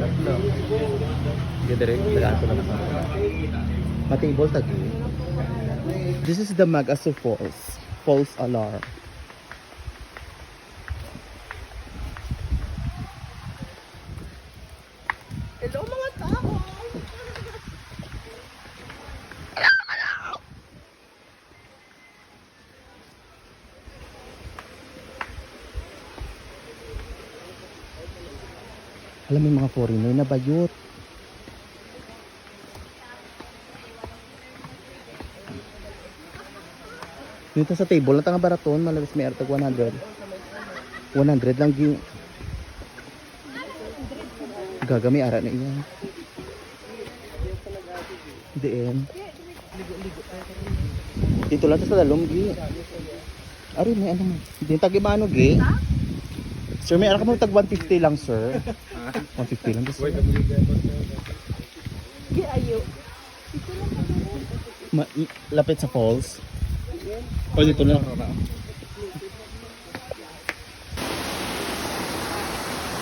Tatlo. Direct, tagaan ko na nakaka. Matable tagi. This is the Magasu Falls. False alarm. Hello mga tao! Alam mo yung mga foreigner na bayot. Dito sa table, natang baraton, malabas may artag 100. 100 lang yung gagami ara na iyan. Diyan. Dito lang sa dalom, gi. Ari, may ano mo. Hindi tagi mano, gi. Sir, may ara ka mo tag 150 lang, sir. 150 lang, sir. Di ayo. Lapit sa falls. O, dito na.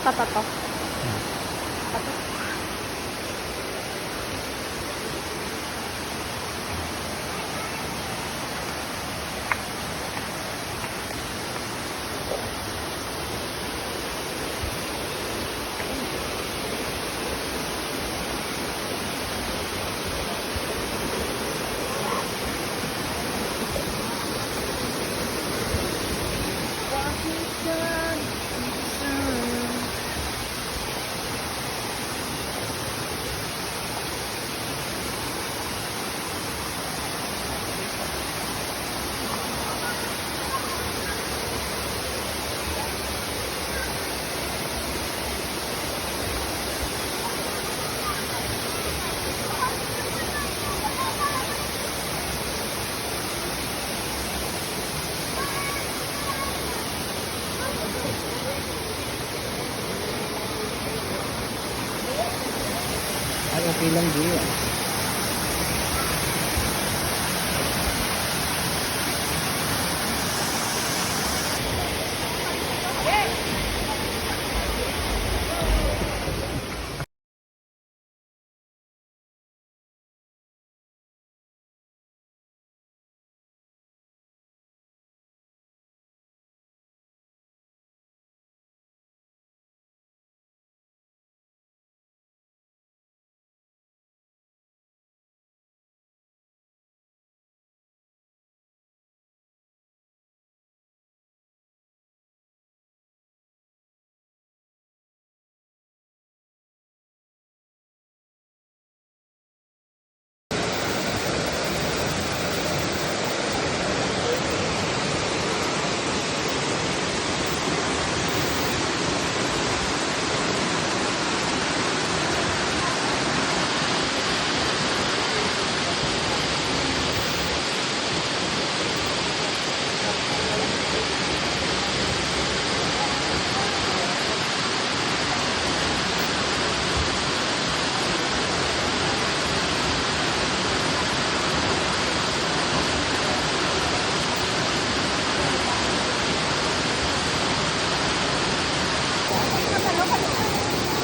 Tatato. Ay, okay lang, gi.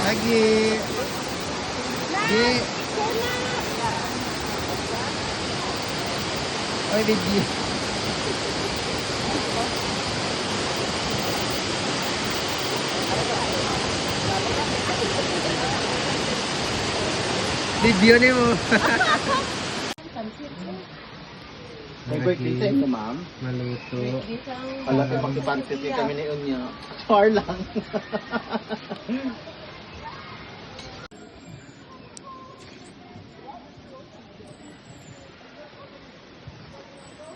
Lagi. Gi. Ay, baby. Video ni mo. May birthday sa inyo, ma'am. Maluto. Alam, ipag-pansit kami ni Unya. Char lang.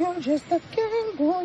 You're just a game boy.